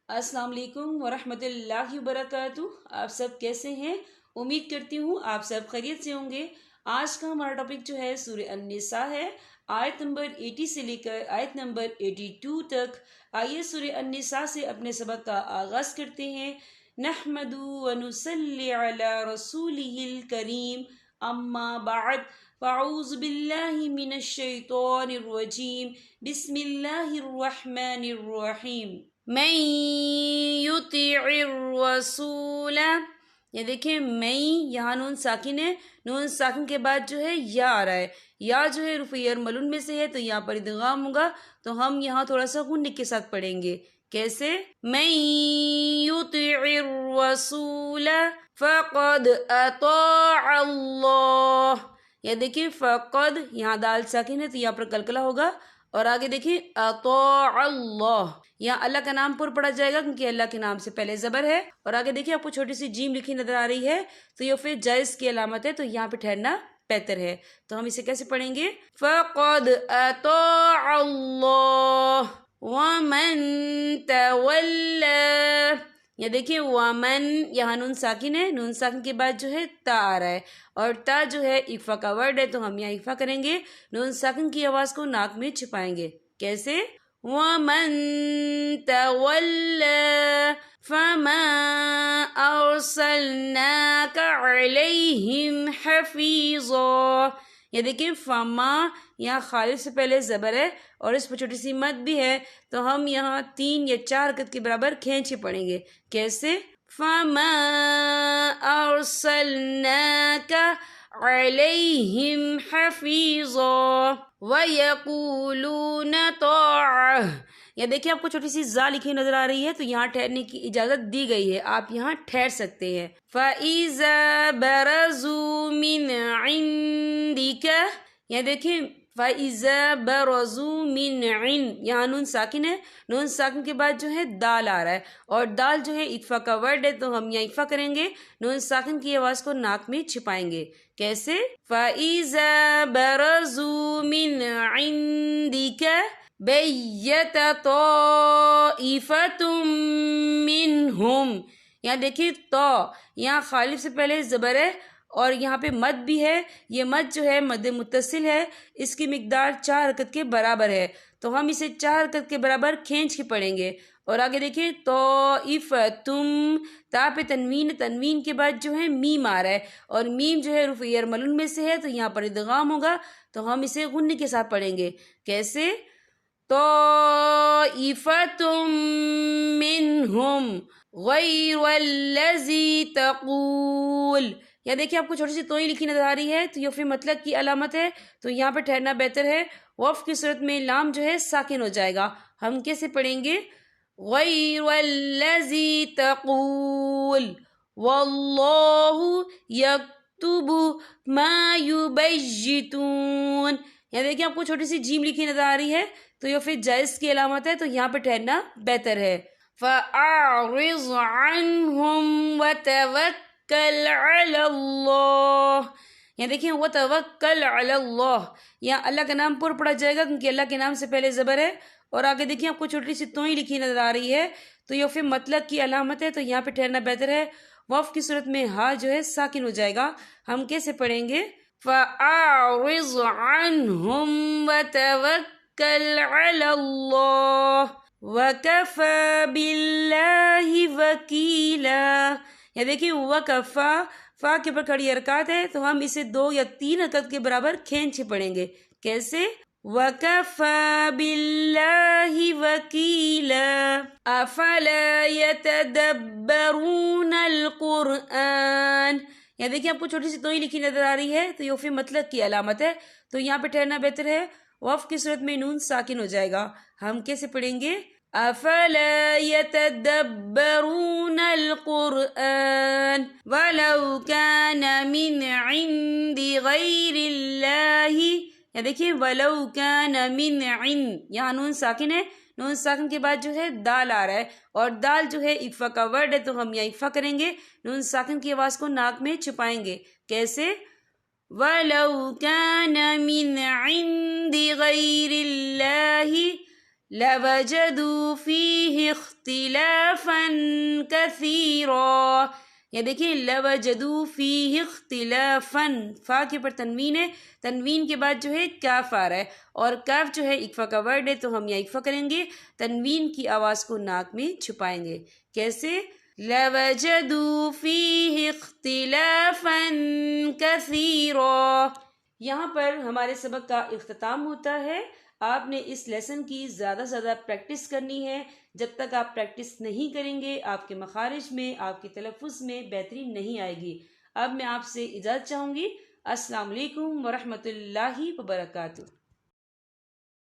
अस्सलाम वालेकुम वरहमत ल्लाहि वबरकातुहू। आप सब कैसे हैं? उम्मीद करती हूँ आप सब खैरियत से होंगे। आज का हमारा टॉपिक जो है सूरह अन-निसा है, आयत नंबर 80 से लेकर आयत नंबर 82 तक। आइए सूरह अन-निसा से अपने सबक का आगाज करते हैं। नहमदु व नुसल्ली अला रसूलिहिल करीम, अम्मा बाद, फ़अऊज़ु बिल्लाहि मिनश शैतानिर रजीम, बिस्मिल्लाहिर रहमानिर रहीम। मैं युतिइर रसूला, ये देखिए मैं, यहाँ नून साकिन है, नून साकिन के बाद जो है या आ रहा है। या जो है रुफ़इयर मलून में से है तो यहाँ पर इदगाम होगा, तो हम यहाँ थोड़ा सा गुन्ने के साथ पढ़ेंगे। कैसे? मैं युतिइर रसूला फ़क़द अताअ अल्लाह। ये देखिए फ़क़द, यहाँ दाल साकिन है तो यहाँ पर कलकला होगा। और आगे देखिए अताअ अल्लाह, यहाँ अल्लाह का नाम पर पढ़ा जाएगा क्योंकि अल्लाह के नाम से पहले जबर है। और आगे देखिए आपको छोटी सी जीम लिखी नजर आ रही है, तो ये फिर जायज की अलामत है, तो यहाँ पे ठहरना बेहतर है। तो हम इसे कैसे पढ़ेंगे? फ़क़द अताअ अल्लाह वमन तवल्ला। ये देखिए वमन, यहाँ नून साकिन है, नून साकिन के बाद जो है ता आ रहा है, और ता जो है इफ़ा का वर्ड है, तो हम यहाँ इफ़ा करेंगे, नून साकिन की आवाज को नाक में छिपाएंगे। कैसे? वमन तवल्ला फमा अरसलनाका अलैहिम हफीज़ा। ये देखिए फमा, यहाँ खालिफ से पहले जबर है और इस पर छोटी सी मद भी है, तो हम यहाँ 3 या 4 हरकत के बराबर खींच के पढ़ेंगे। कैसे? फमा अरसलनाका अलैहिम हफीज़ा वयक़ूलून ताअ। या देखिए आपको छोटी सी जा लिखी नजर आ रही है, तो यहाँ ठहरने की इजाजत दी गई है, आप यहाँ ठहर सकते हैं। फ़इज़ा बरज़ू मिन इंदिका, यहाँ देखिए फ़इज़ा बरज़ू मिन इंद, यहाँ नून साकिन है, नून साकिन के बाद जो है दाल आ रहा है, और दाल जो है इफ़ा का वर्ड है, तो हम यहाँ इफ़ा करेंगे, नून साकिन की आवाज को नाक में छिपाएंगे। कैसे? फ़इज़ा बरज़ू मिन इंदिका बय्यत ताइफ़तुम मिनहुम। यहाँ देखिए तो, यहाँ खालिफ से पहले जबर है और यहाँ पे मद भी है। ये मद जो है मद मुत्तसिल है, इसकी मिकदार 4 हरकत के बराबर है, तो हम इसे 4 हरकत के बराबर खींच के पढ़ेंगे। और आगे देखिए ताइफ़तुम, ता पे तनवीन, तनवीन के बाद जो है मीम आ रहा है, और मीम जो है रुफ़इयर मलून में से है, तो यहाँ पर इदगाम होगा, तो हम इसे गुन्ने के साथ पढ़ेंगे। कैसे? ताइफ़तुम मिनहुम गैरुल्लज़ी तक़ूल। या देखिए आपको छोटी सी तोई लिखी नजर आ रही है, तो ये फिर मतलब की अलामत है, तो यहाँ पर ठहरना बेहतर है। वफ़ की सूरत में लाम जो है साकिन हो जाएगा। हम कैसे पढ़ेंगे? गैरुल्लज़ी तक़ूल वल्लाहु यक्तुबु मा युबय्यितून। यहाँ देखिए आपको छोटी सी जीम लिखी नजर आ रही है, तो ये फिर जायज की अलामत है, तो यहाँ पे ठहरना बेहतर है। फ़अअरिज़ अन्हुम वतवक्कल अलल्लाह। यहाँ देखिए वतवक्कल अलल्लाह, यहाँ अल्लाह का नाम पर पढ़ा जाएगा क्योंकि अल्लाह के नाम से पहले जबर है। और आगे देखिए आपको छोटी सी तोई लिखी नजर आ रही है, तो ये फिर मतलब की अलामत है, तो यहाँ पे ठहरना बेहतर है। वफ़ की सूरत में हा जो है साकिन हो जाएगा। हम कैसे पढ़ेंगे? फ़अअरिज़ अन्हुम वतवक्कल अलल्लाह वकफ़ा बिल्लाहि वकीला। या देखिए वकफ़ा, फा के ऊपर खड़ी हरकत है, तो हम इसे 2 या 3 हरकत के बराबर खींच के पढ़ेंगे। कैसे? वकफ़ा बिल्लाहि वकीला अफ़ला यतदब्बरूनल क़ुरआन। यहाँ देखिए आपको छोटी सी तोई लिखी नजर आ रही है, तो ये फिर मतलब की अलामत है, तो यहाँ पे ठहरना बेहतर है। वफ़ की सूरत में नून साकिन हो जाएगा। हम कैसे पढ़ेंगे? अफ़ला यतदब्बरूनल क़ुरआन वलौ कान मिन इंदि गैरिल्लाहि। या देखिए वलौ कान मिन इंद, यहाँ नून साकिन है, नून साकिन के बाद जो है दाल आ रहा है, और दाल जो है इफ़ा का वर्ड है, तो हम यहाँ इफ़ा करेंगे, नून साकिन की आवाज को नाक में छुपाएंगे। कैसे? वलौ कान मिन इंदि गैरिल्लाहि لَوَجَدُوا فِيهِ اخْتِلَافًا كَثِيرًا. یہ دیکھیں لَوَجَدُوا فِيهِ اخْتِلَافًا، فا کے پر تنوین ہے، تنوین کے بعد جو ہے کاف آ رہا ہے، اور کاف جو ہے اکفا کا ورڈ ہے تو ہم یہاں اکفا کریں گے، تنوین کی آواز کو ناک میں چھپائیں گے. کیسے؟ لَوَجَدُوا فِيهِ اخْتِلَافًا كَثِيرًا. یہاں پر ہمارے سبق کا اختتام ہوتا ہے. آپ نے اس لیسن کی زیادہ سے زیادہ پریکٹس کرنی ہے. جب تک آپ پریکٹس نہیں کریں گے آپ کے مخارج میں، آپ کے تلفظ میں بہتری نہیں آئے گی. اب میں آپ سے اجازت چاہوں گی. السلام علیکم ورحمۃ اللہ وبرکاتہ.